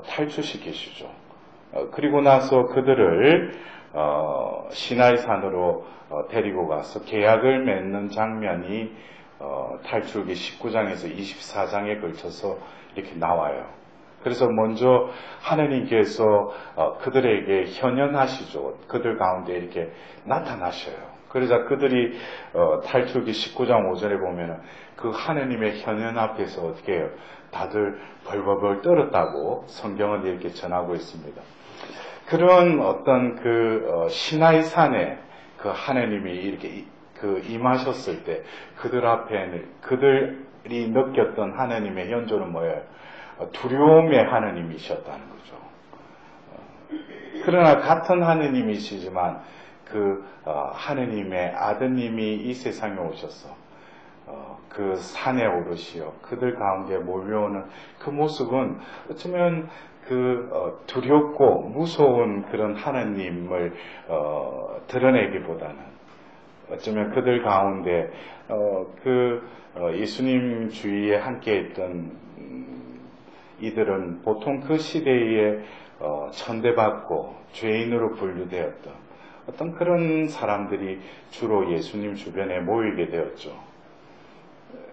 탈출시키시죠. 그리고 나서 그들을 시나이 산으로 데리고 가서 계약을 맺는 장면이 탈출기 19장에서 24장에 걸쳐서 이렇게 나와요. 그래서 먼저 하느님께서 그들에게 현현하시죠. 그들 가운데 이렇게 나타나셔요. 그러자 그들이 탈출기 19장 5절에 보면은 그 하느님의 현현 앞에서 어떻게 해요? 다들 벌벌벌 떨었다고 성경은 이렇게 전하고 있습니다. 그런 어떤 시나이 산에 그 하느님이 이렇게 임하셨을 때 그들 앞에는 그들이 느꼈던 하느님의 현조는 뭐예요? 두려움의 하느님이셨다는 거죠. 그러나 같은 하느님이시지만 하느님의 아드님이 이 세상에 오셔서 그 산에 오르시어 그들 가운데 몰려오는 그 모습은 어쩌면 두렵고 무서운 그런 하느님을 드러내기보다는 어쩌면 그들 가운데 예수님 주위에 함께 있던 이들은 보통 그 시대에 천대받고 죄인으로 분류되었던 어떤 그런 사람들이 주로 예수님 주변에 모이게 되었죠.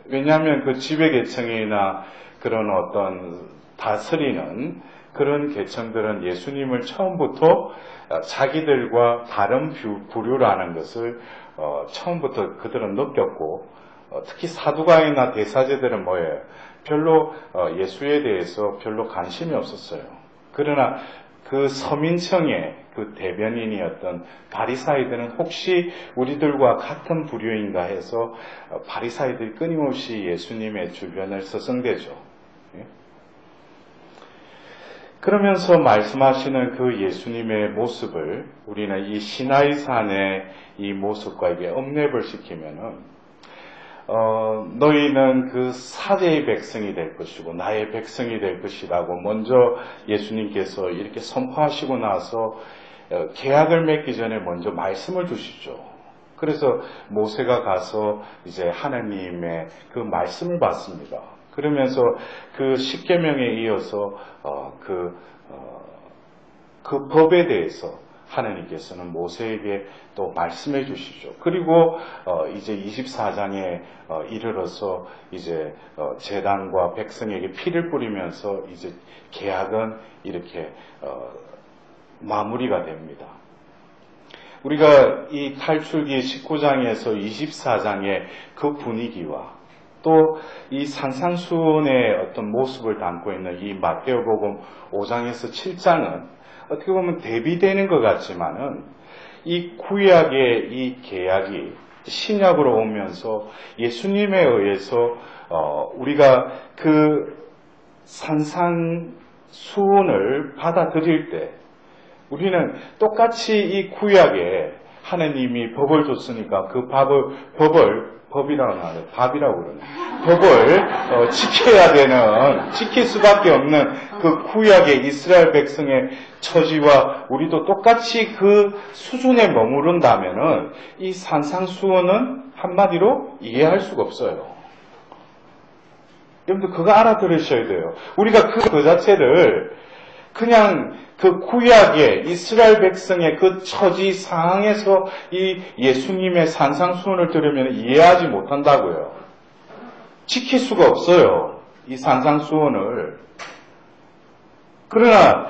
왜냐하면 그 지배계층이나 그런 어떤 다스리는 그런 계층들은 예수님을 처음부터 자기들과 다른 부류라는 것을 처음부터 그들은 느꼈고, 특히 사두가이나 대사제들은 뭐예요? 별로 예수에 대해서 별로 관심이 없었어요. 그러나 그 서민층의 그 대변인이었던 바리사이들은 혹시 우리들과 같은 부류인가 해서 바리사이들이 끊임없이 예수님의 주변을 서성대죠. 그러면서 말씀하시는 그 예수님의 모습을 우리는 이 시나이 산의 이 모습과 이게 엄랩을 시키면은 너희는 그 사제의 백성이 될 것이고 나의 백성이 될 것이라고 먼저 예수님께서 이렇게 선포하시고 나서 계약을 맺기 전에 먼저 말씀을 주시죠. 그래서 모세가 가서 이제 하나님의 그 말씀을 받습니다. 그러면서 그 십계명에 이어서 그 법에 대해서 하나님께서는 모세에게 또 말씀해 주시죠. 그리고 이제 24장에 이르러서 이제 제단과 백성에게 피를 뿌리면서 이제 계약은 이렇게 마무리가 됩니다. 우리가 이 탈출기 19장에서 24장의 그 분위기와 또 이 산상수훈의 어떤 모습을 담고 있는 이 마태오복음 5장에서 7장은 어떻게 보면 대비되는 것 같지만은 이 구약의 이 계약이 신약으로 오면서 예수님에 의해서 우리가 그 산상수훈을 받아들일 때 우리는 똑같이 이 구약에 하나님이 법을 줬으니까 그 법이라고 하네요. 밥이라고 그러네. 법을 지킬 수밖에 없는 그 구약의 이스라엘 백성의 처지와 우리도 똑같이 그 수준에 머무른다면은 이 산상수훈은 한마디로 이해할 수가 없어요. 여러분들 그거 알아들으셔야 돼요. 우리가 그 자체를 그냥 그 구약의 이스라엘 백성의 그 처지 상황에서 이 예수님의 산상수훈을 들으면 이해하지 못한다고요. 지킬 수가 없어요. 이 산상수훈을. 그러나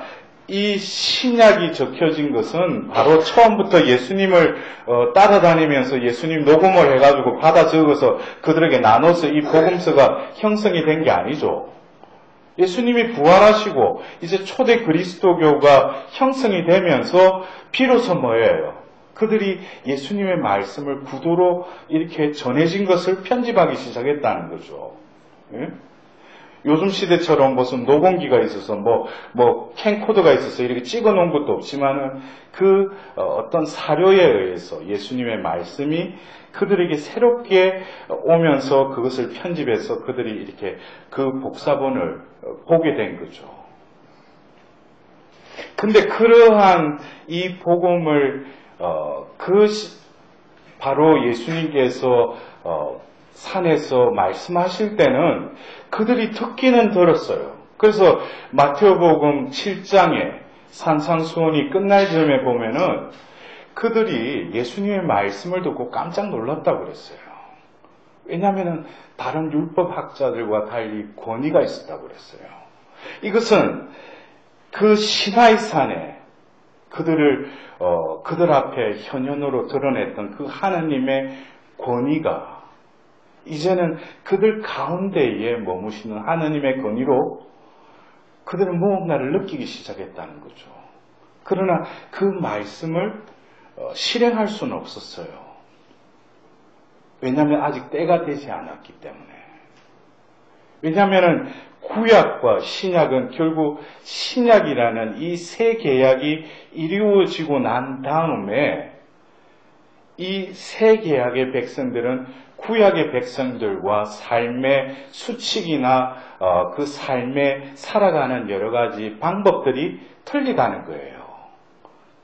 이 신약이 적혀진 것은 바로 처음부터 예수님을 따라다니면서 예수님 녹음을 해가지고 받아 적어서 그들에게 나눠서 이 복음서가 형성이 된 게 아니죠. 예수님이 부활하시고 이제 초대 그리스도교가 형성이 되면서 비로소 뭐예요? 그들이 예수님의 말씀을 구도로 이렇게 전해진 것을 편집하기 시작했다는 거죠. 예? 요즘 시대처럼 무슨 녹음기가 있어서 캠코더가 있어서 이렇게 찍어 놓은 것도 없지만은 어떤 사료에 의해서 예수님의 말씀이 그들에게 새롭게 오면서 그것을 편집해서 그들이 이렇게 그 복사본을 보게 된 거죠. 근데 그러한 이 복음을 바로 예수님께서 산에서 말씀하실 때는 그들이 듣기는 들었어요. 그래서 마태복음 7장에 산상수훈이 끝날 즈음에 보면은 그들이 예수님의 말씀을 듣고 깜짝 놀랐다고 그랬어요. 왜냐하면 다른 율법학자들과 달리 권위가 있었다고 그랬어요. 이것은 그 시나이산에 그들 앞에 현현으로 드러냈던 그 하나님의 권위가 이제는 그들 가운데에 머무시는 하나님의 권위로 그들은 무언가를 느끼기 시작했다는 거죠. 그러나 그 말씀을 실행할 수는 없었어요. 왜냐하면 아직 때가 되지 않았기 때문에. 왜냐하면 구약과 신약은 결국 신약이라는 이 새 계약이 이루어지고 난 다음에 이 새 계약의 백성들은 구약의 백성들과 삶의 수칙이나 그 삶에 살아가는 여러 가지 방법들이 틀리다는 거예요.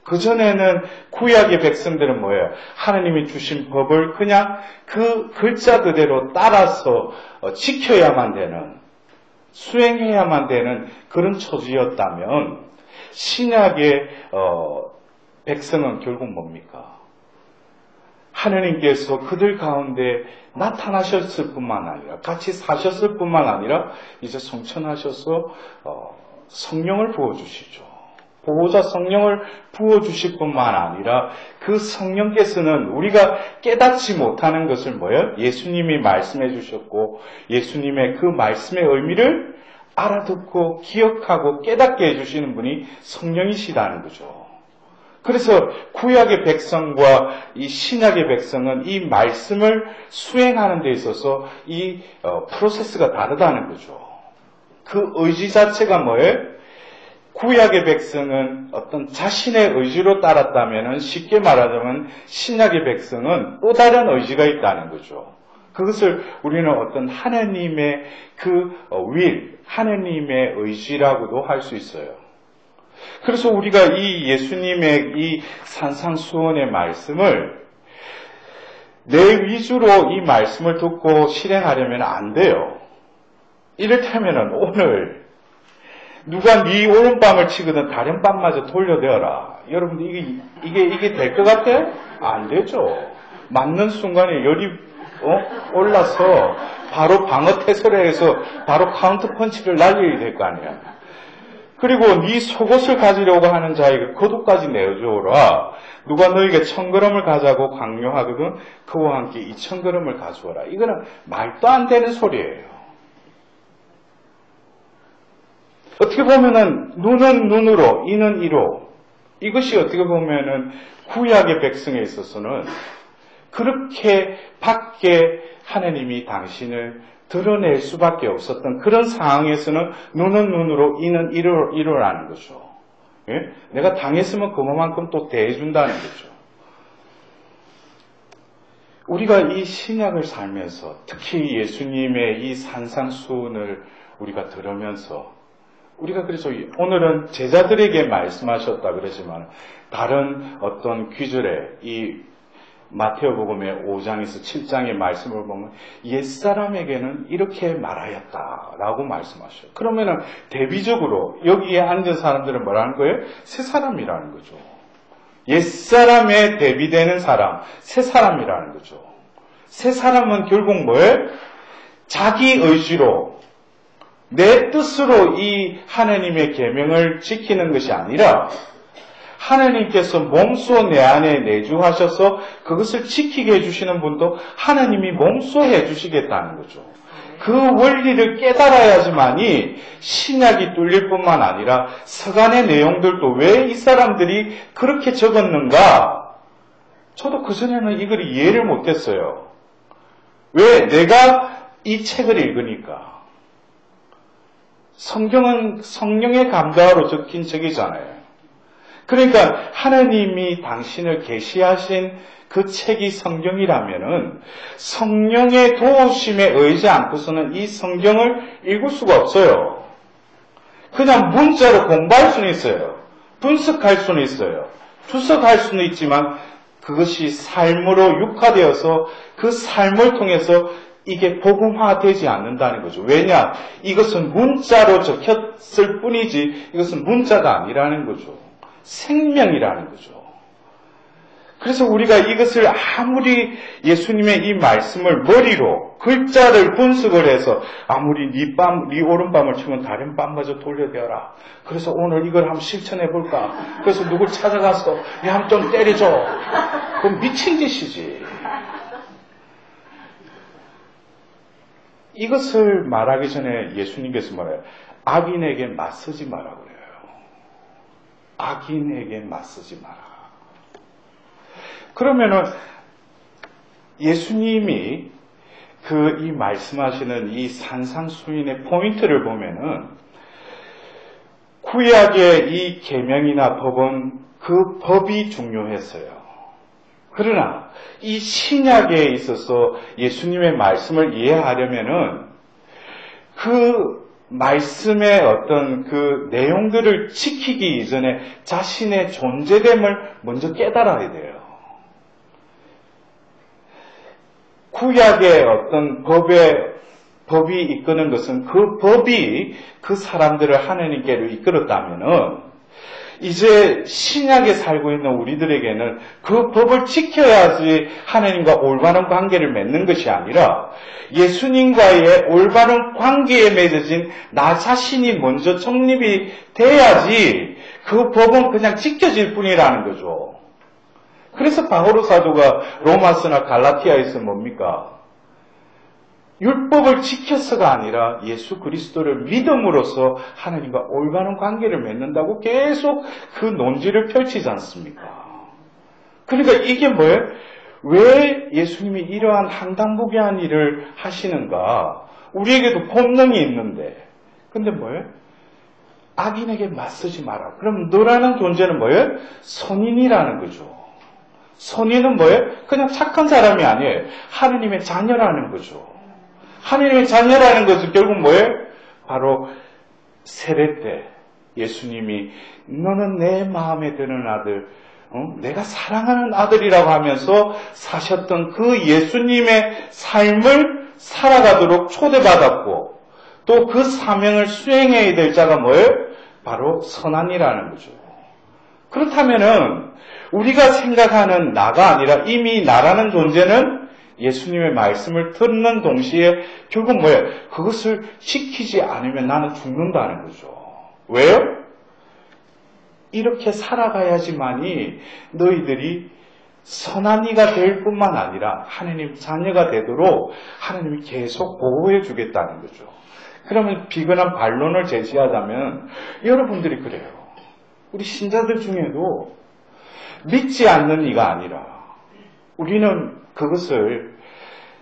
그전에는 구약의 백성들은 뭐예요? 하나님이 주신 법을 그냥 그 글자 그대로 따라서 지켜야만 되는, 수행해야만 되는 그런 처지였다면 신약의 백성은 결국 뭡니까? 하나님께서 그들 가운데 나타나셨을 뿐만 아니라 같이 사셨을 뿐만 아니라 이제 성천하셔서 성령을 부어주시죠. 보호자 성령을 부어주실 뿐만 아니라 그 성령께서는 우리가 깨닫지 못하는 것을 뭐예요? 예수님이 말씀해 주셨고 예수님의 그 말씀의 의미를 알아듣고 기억하고 깨닫게 해주시는 분이 성령이시다는 거죠. 그래서 구약의 백성과 이 신약의 백성은 이 말씀을 수행하는 데 있어서 이 프로세스가 다르다는 거죠. 그 의지 자체가 뭐예요? 구약의 백성은 어떤 자신의 의지로 따랐다면 쉽게 말하자면 신약의 백성은 또 다른 의지가 있다는 거죠. 그것을 우리는 어떤 하나님의 그 하나님의 의지라고도 할 수 있어요. 그래서 우리가 이 예수님의 이 산상수훈의 말씀을 내 위주로 이 말씀을 듣고 실행하려면 안 돼요. 이를테면 오늘 누가 네 오른밤을 치거든 다른 밤마저 돌려대어라. 여러분들 이게 될 것 같아요? 안 되죠. 맞는 순간에 열이 올라서 바로 방어 태세를 해서 바로 카운터 펀치를 날려야 될 거 아니야. 그리고 네 속옷을 가지려고 하는 자에게 겉옷까지 내어주어라. 누가 너에게 1000걸음을 가자고 강요하거든 그와 함께 2000걸음을 가져오라. 이거는 말도 안 되는 소리예요. 어떻게 보면은 눈은 눈으로 이는 이로 이것이 어떻게 보면은 구약의 백성에 있어서는 그렇게 밖에 하나님이 당신을 드러낼 수밖에 없었던 그런 상황에서는 눈은 눈으로 이는 이로라는 거죠. 예? 내가 당했으면 그만큼 또 대해준다는 거죠. 우리가 이 신약을 살면서 특히 예수님의 이 산상수훈을 우리가 들으면서 우리가 그래서 오늘은 제자들에게 말씀하셨다 그러지만 다른 어떤 귀절에 이 마태복음의 5장에서 7장의 말씀을 보면 옛사람에게는 이렇게 말하였다라고 말씀하셔요. 그러면은 대비적으로 여기에 앉은 사람들은 뭐라는 거예요? 새 사람이라는 거죠. 옛사람에 대비되는 사람, 새 사람이라는 거죠. 새 사람은 결국 뭐예요? 자기 의지로 내 뜻으로 이 하나님의 계명을 지키는 것이 아니라 하나님께서 몸소 내 안에 내주하셔서 그것을 지키게 해주시는 분도 하나님이 몸소 해주시겠다는 거죠. 그 원리를 깨달아야지만이 신약이 뚫릴 뿐만 아니라 서간의 내용들도 왜 이 사람들이 그렇게 적었는가? 저도 그전에는 이걸 이해를 못했어요. 왜? 내가 이 책을 읽으니까. 성경은 성령의 감가로 적힌 책이잖아요. 그러니까 하나님이 당신을 계시하신 그 책이 성경이라면은 성령의 도우심에 의지 않고서는 이 성경을 읽을 수가 없어요. 그냥 문자로 공부할 수는 있어요. 분석할 수는 있어요. 주석할 수는 있지만 그것이 삶으로 육화되어서 그 삶을 통해서 이게 복음화되지 않는다는 거죠. 왜냐? 이것은 문자로 적혔을 뿐이지 이것은 문자가 아니라는 거죠. 생명이라는 거죠. 그래서 우리가 이것을 아무리 예수님의 이 말씀을 머리로 글자를 분석을 해서 아무리 네 오른밤을 치면 다른 밤마저 돌려대어라. 그래서 오늘 이걸 한번 실천해 볼까. 그래서 누굴 찾아가서 야, 한번 좀 때려줘. 그건 미친 짓이지. 이것을 말하기 전에 예수님께서 뭐래요? 악인에게 맞서지 마라 그래요. 악인에게 맞서지 마라. 그러면은 예수님이 이 말씀하시는 이 산상수훈의 포인트를 보면은 구약의 이 계명이나 법은 그 법이 중요했어요. 그러나 이 신약에 있어서 예수님의 말씀을 이해하려면은 그 말씀의 어떤 그 내용들을 지키기 이전에 자신의 존재됨을 먼저 깨달아야 돼요. 구약의 어떤 법이 이끄는 것은 그 법이 그 사람들을 하나님께로 이끌었다면은 이제 신약에 살고 있는 우리들에게는 그 법을 지켜야지 하나님과 올바른 관계를 맺는 것이 아니라 예수님과의 올바른 관계에 맺어진 나 자신이 먼저 정립이 돼야지 그 법은 그냥 지켜질 뿐이라는 거죠. 그래서 바오로 사도가 로마서나 갈라티아에서 뭡니까? 율법을 지켜서가 아니라 예수 그리스도를 믿음으로써 하나님과 올바른 관계를 맺는다고 계속 그 논지를 펼치지 않습니까? 그러니까 이게 뭐예요? 왜 예수님이 이러한 한당무계한 일을 하시는가? 우리에게도 본능이 있는데. 근데 뭐예요? 악인에게 맞서지 마라. 그럼 너라는 존재는 뭐예요? 선인이라는 거죠. 선인은 뭐예요? 그냥 착한 사람이 아니에요. 하느님의 자녀라는 거죠. 하느님의 자녀라는 것은 결국 뭐예요? 바로 세례 때 예수님이 너는 내 마음에 드는 아들, 내가 사랑하는 아들이라고 하면서 사셨던 그 예수님의 삶을 살아가도록 초대받았고 또 그 사명을 수행해야 될 자가 뭐예요? 바로 선한이라는 거죠. 그렇다면은 우리가 생각하는 나가 아니라 이미 나라는 존재는 예수님의 말씀을 듣는 동시에 결국 뭐예요? 그것을 지키지 않으면 나는 죽는다는 거죠. 왜요? 이렇게 살아가야지만이 너희들이 선한 이가 될 뿐만 아니라 하나님 자녀가 되도록 하나님이 계속 보호해 주겠다는 거죠. 그러면 비근한 반론을 제시하자면 여러분들이 그래요. 우리 신자들 중에도 믿지 않는 이가 아니라 우리는 그것을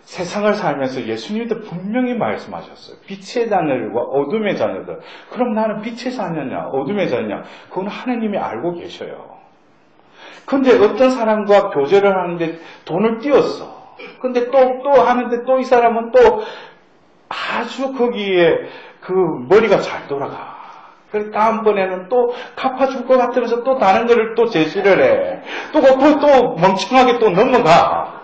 세상을 살면서 예수님도 분명히 말씀하셨어요. 빛의 자녀들과 어둠의 자녀들. 그럼 나는 빛의 자녀냐 어둠의 자녀냐 그건 하나님이 알고 계셔요. 근데 어떤 사람과 교제를 하는데 돈을 띄웠어. 근데 또 하는데 또 이 사람은 또 아주 거기에 그 머리가 잘 돌아가. 그래서 다음번에는 또 갚아줄 것 같으면서 또 다른 거를 또 제시를 해. 또 멍청하게 또 넘어가.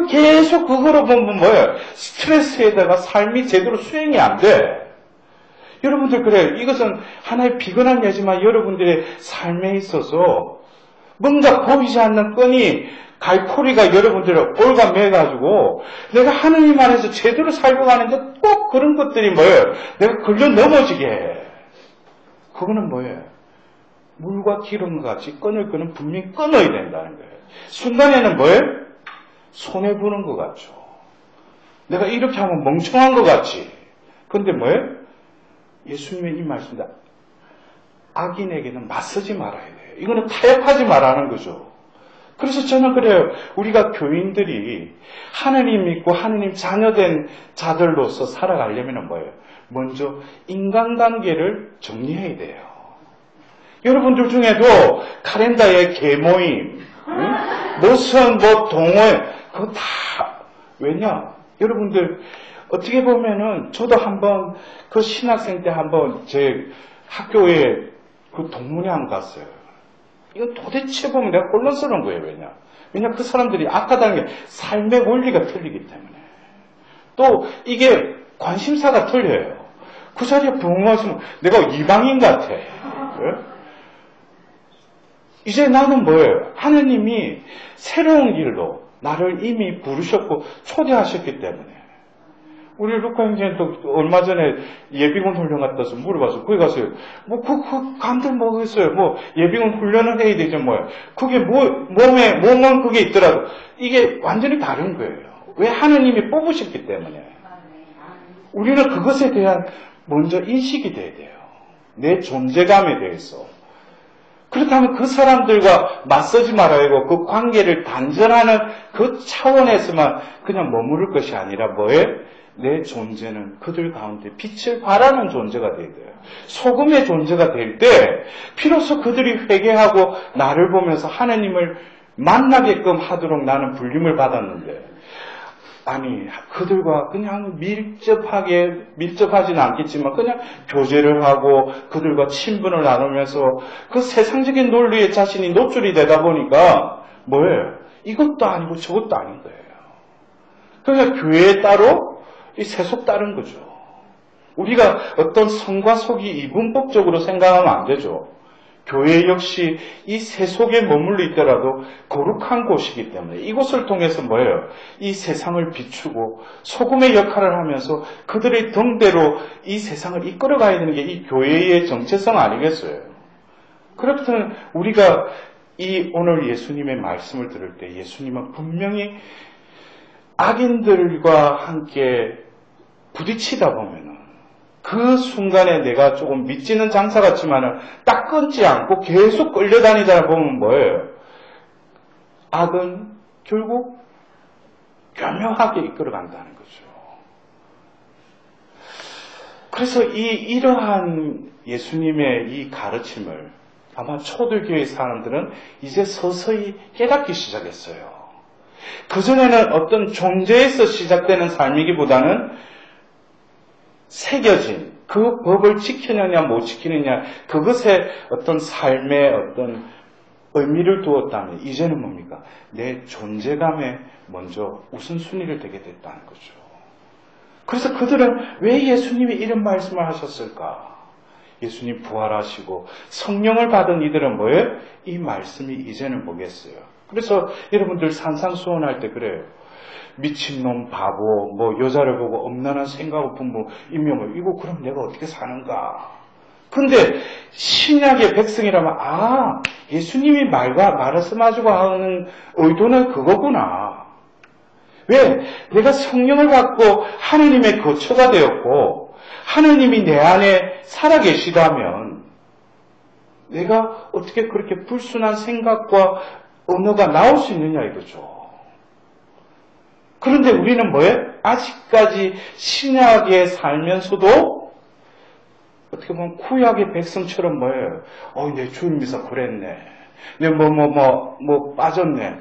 계속 그거로 보면 뭐예요? 스트레스에다가 삶이 제대로 수행이 안 돼. 여러분들 그래요. 이것은 하나의 비근한 예지만 여러분들의 삶에 있어서 뭔가 보이지 않는 끈이 갈코리가 여러분들을 올가매가지고 내가 하느님 안에서 제대로 살고 가는데 꼭 그런 것들이 뭐예요? 내가 걸려 넘어지게 해. 그거는 뭐예요? 물과 기름같이 끈을 끄는 분명히 끊어야 된다는 거예요. 순간에는 뭐예요? 손해보는 것 같죠. 내가 이렇게 하면 멍청한 것 같지. 그런데 뭐예요? 예수님의 이 말씀입니다. 악인에게는 맞서지 말아야 돼요. 이거는 타협하지 말라는 거죠. 그래서 저는 그래요. 우리가 교인들이 하느님 믿고 하느님 자녀된 자들로서 살아가려면 뭐예요? 먼저 인간관계를 정리해야 돼요. 여러분들 중에도 카렌다의 계모임, 무슨 동호회, 그거 다, 왜냐? 여러분들, 어떻게 보면은, 저도 한번, 그 신학생 때 한번 제 학교에 그 동문회관 갔어요. 이건 도대체 보면 내가 혼란스러운 거예요, 왜냐? 그 사람들이 아까 당에 삶의 원리가 틀리기 때문에. 또 이게 관심사가 틀려요. 그 자리에 부흥하시면 내가 이방인 같아. 네? 이제 나는 뭐예요? 하느님이 새로운 길로 나를 이미 부르셨고 초대하셨기 때문에. 우리 루카 형제는 또 얼마 전에 예비군 훈련 갔다 와서 물어봐서 거기 가서요. 간들 뭐겠어요? 예비군 훈련을 해야 되죠, 뭐예요? 그게 몸은 그게 있더라도 이게 완전히 다른 거예요. 왜? 하느님이 뽑으셨기 때문에. 우리는 그것에 대한 먼저 인식이 돼야 돼요. 내 존재감에 대해서. 그렇다면 그 사람들과 맞서지 말아야 하고 그 관계를 단절하는 그 차원에서만 그냥 머무를 것이 아니라 내 존재는 그들 가운데 빛을 발하는 존재가 되어야 돼요. 소금의 존재가 될 때 비로소 그들이 회개하고 나를 보면서 하나님을 만나게끔 하도록 나는 불림을 받았는데 아니 그들과 그냥 밀접하지는 않겠지만 그냥 교제를 하고 그들과 친분을 나누면서 그 세상적인 논리에 자신이 노출이 되다 보니까 뭐예요? 이것도 아니고 저것도 아닌 거예요. 그러니까 교회에 따로 이 세속 따른 거죠. 우리가 어떤 성과 속이 이분법적으로 생각하면 안 되죠. 교회 역시 이 세속에 머물러 있더라도 거룩한 곳이기 때문에 이곳을 통해서 뭐예요? 이 세상을 비추고 소금의 역할을 하면서 그들의 덩대로 이 세상을 이끌어가야 되는 게 이 교회의 정체성 아니겠어요? 그렇다면 우리가 이 오늘 예수님의 말씀을 들을 때 예수님은 분명히 악인들과 함께 부딪히다 보면은 그 순간에 내가 조금 미치는 장사 같지만은 딱 끊지 않고 계속 끌려다니다 보면 뭐예요? 악은 결국 교묘하게 이끌어간다는 거죠. 그래서 이러한 예수님의 이 가르침을 아마 초대교회 사람들은 이제 서서히 깨닫기 시작했어요. 그전에는 어떤 존재에서 시작되는 삶이기보다는 새겨진 그 법을 지키느냐 못 지키느냐 그것에 어떤 삶의 어떤 의미를 두었다면 이제는 뭡니까? 내 존재감에 먼저 우선순위를 두게 됐다는 거죠. 그래서 그들은 왜 예수님이 이런 말씀을 하셨을까? 예수님 부활하시고 성령을 받은 이들은 뭐예요? 이 말씀이 이제는 뭐겠어요? 그래서 여러분들 산상수훈할 때 그래요. 미친놈, 바보, 여자를 보고 엄난한 생각을 품고 임명을 이거 그럼 내가 어떻게 사는가? 근데 신약의 백성이라면 예수님이 말씀하시고 하는 의도는 그거구나. 왜? 내가 성령을 받고 하느님의 거처가 되었고 하느님이 내 안에 살아계시다면 내가 어떻게 그렇게 불순한 생각과 언어가 나올 수 있느냐 이거죠. 그런데 우리는 뭐예요? 아직까지 신약에 살면서도 어떻게 보면 구약의 백성처럼 뭐예요? 내 주일미사 그랬네. 내 빠졌네.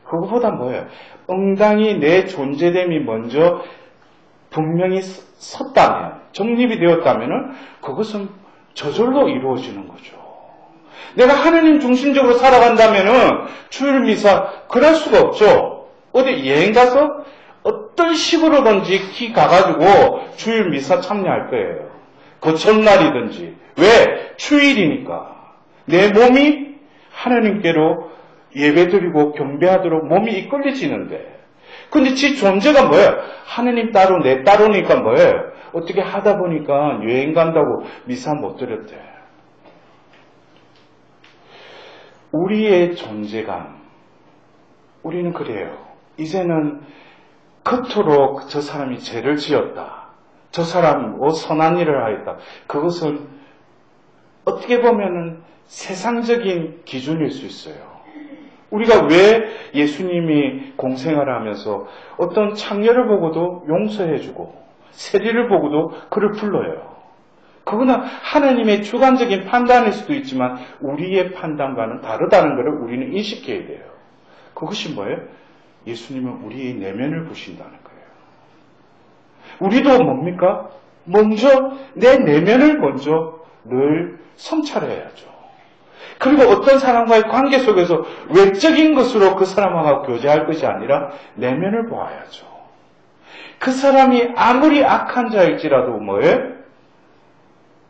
그거보다 뭐예요? 응당히 내 존재됨이 먼저 분명히 섰다면, 정립이 되었다면 그것은 저절로 이루어지는 거죠. 내가 하느님 중심적으로 살아간다면 주일미사 그럴 수가 없죠. 어디 여행 가서 어떤 식으로든지 기 가가지고 주일 미사 참여할 거예요. 그 전날이든지. 왜? 주일이니까. 내 몸이 하나님께로 예배드리고 경배하도록 몸이 이끌려지는데. 근데 지 존재가 뭐예요? 하나님 따로 내 따로니까 뭐예요? 어떻게 하다 보니까 여행 간다고 미사 못 드렸대. 우리의 존재감. 우리는 그래요. 이제는 겉으로 저 사람이 죄를 지었다. 저 사람 선한 일을 하였다. 그것은 어떻게 보면은 세상적인 기준일 수 있어요. 우리가 왜 예수님이 공생활을 하면서 어떤 창녀를 보고도 용서해주고 세리를 보고도 그를 불러요. 그거는 하나님의 주관적인 판단일 수도 있지만 우리의 판단과는 다르다는 것을 우리는 인식해야 돼요. 그것이 뭐예요? 예수님은 우리의 내면을 보신다는 거예요. 우리도 뭡니까? 먼저 내 내면을 먼저 늘 성찰해야죠. 그리고 어떤 사람과의 관계 속에서 외적인 것으로 그 사람하고 교제할 것이 아니라 내면을 보아야죠. 그 사람이 아무리 악한 자일지라도 뭐예요?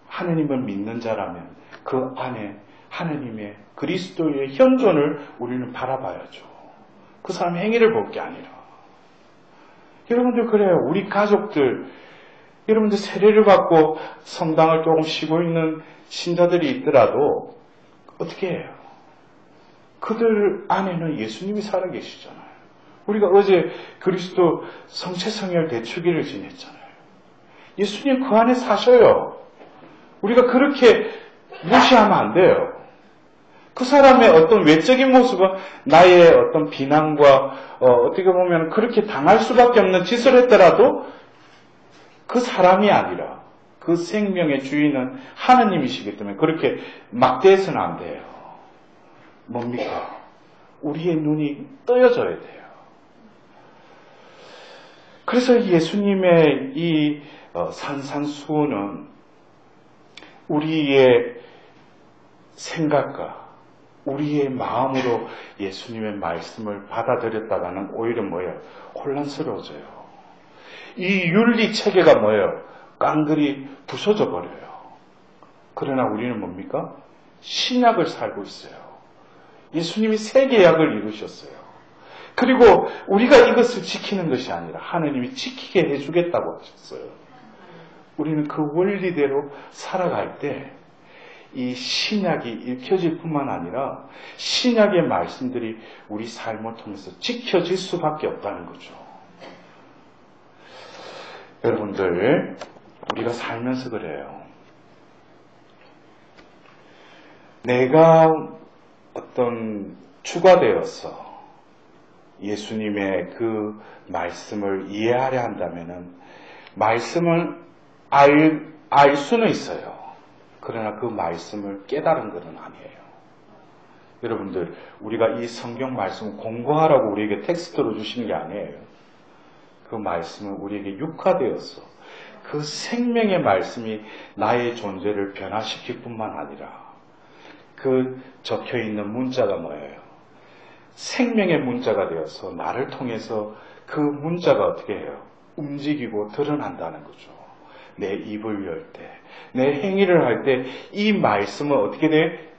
하느님을 믿는 자라면 그 안에 하느님의 그리스도의 현존을 우리는 바라봐야죠. 그 사람의 행위를 볼 게 아니라. 여러분들 그래요. 우리 가족들, 여러분들 세례를 받고 성당을 조금 쉬고 있는 신자들이 있더라도 어떻게 해요? 그들 안에는 예수님이 살아계시잖아요. 우리가 어제 그리스도 성체성혈 대축일을 지냈잖아요. 예수님 그 안에 사셔요. 우리가 그렇게 무시하면 안 돼요. 그 사람의 어떤 외적인 모습은 나의 어떤 비난과 어떻게 보면 그렇게 당할 수밖에 없는 짓을 했더라도 그 사람이 아니라 그 생명의 주인은 하느님이시기 때문에 그렇게 막대해서는 안 돼요. 뭡니까? 우리의 눈이 떠여져야 돼요. 그래서 예수님의 이 산산수훈은 우리의 생각과 우리의 마음으로 예수님의 말씀을 받아들였다가는 오히려 뭐예요? 혼란스러워져요. 이 윤리 체계가 뭐예요? 깡그리 부서져 버려요. 그러나 우리는 뭡니까? 신약을 살고 있어요. 예수님이 새 계약을 이루셨어요. 그리고 우리가 이것을 지키는 것이 아니라 하느님이 지키게 해주겠다고 하셨어요. 우리는 그 원리대로 살아갈 때 이 신약이 읽혀질 뿐만 아니라 신약의 말씀들이 우리 삶을 통해서 지켜질 수밖에 없다는 거죠. 여러분들, 우리가 살면서 그래요. 내가 어떤 추가되어서 예수님의 그 말씀을 이해하려 한다면은 말씀을 알 수는 있어요. 그러나 그 말씀을 깨달은 것은 아니에요. 여러분들, 우리가 이 성경 말씀을 공부하라고 우리에게 텍스트로 주시는 게 아니에요. 그 말씀은 우리에게 육화되어서 그 생명의 말씀이 나의 존재를 변화시킬 뿐만 아니라 그 적혀있는 문자가 뭐예요? 생명의 문자가 되어서 나를 통해서 그 문자가 어떻게 해요? 움직이고 드러난다는 거죠. 내 입을 열 때, 내 행위를 할 때 이 말씀은 어떻게 돼?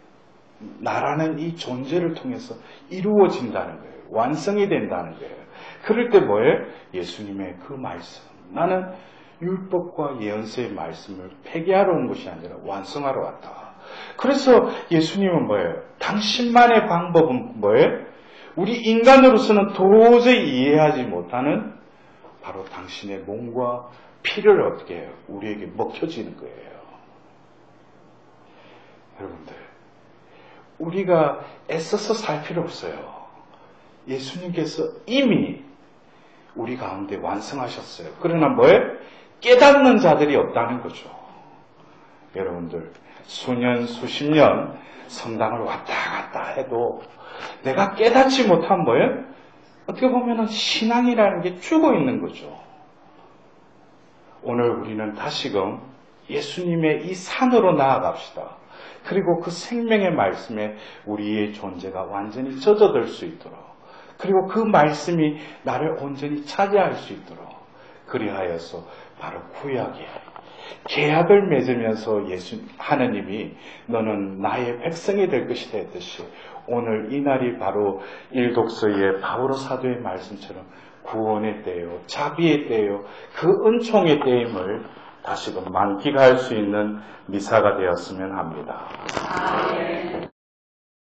나라는 이 존재를 통해서 이루어진다는 거예요. 완성이 된다는 거예요. 그럴 때 뭐예요? 예수님의 그 말씀. 나는 율법과 예언서의 말씀을 폐기하러 온 것이 아니라 완성하러 왔다. 그래서 예수님은 뭐예요? 당신만의 방법은 뭐예요? 우리 인간으로서는 도저히 이해하지 못하는 바로 당신의 몸과 피를 어떻게 해요? 우리에게 먹혀지는 거예요. 여러분들, 우리가 애써서 살 필요 없어요. 예수님께서 이미 우리 가운데 완성하셨어요. 그러나 뭐예요? 깨닫는 자들이 없다는 거죠. 여러분들, 수년, 수십 년 성당을 왔다 갔다 해도 내가 깨닫지 못한 뭐예요? 어떻게 보면 신앙이라는 게 죽어 있는 거죠. 오늘 우리는 다시금 예수님의 이 산으로 나아갑시다. 그리고 그 생명의 말씀에 우리의 존재가 완전히 젖어들 수 있도록, 그리고 그 말씀이 나를 온전히 차지할 수 있도록, 그리하여서 바로 구약에 계약을 맺으면서 하느님이 너는 나의 백성이 될 것이다 했듯이 오늘 이 날이 바로 일독서의 바오로 사도의 말씀처럼 구원의 때요, 자비의 때요, 그 은총의 때임을 다시금 만끽할 수 있는 미사가 되었으면 합니다.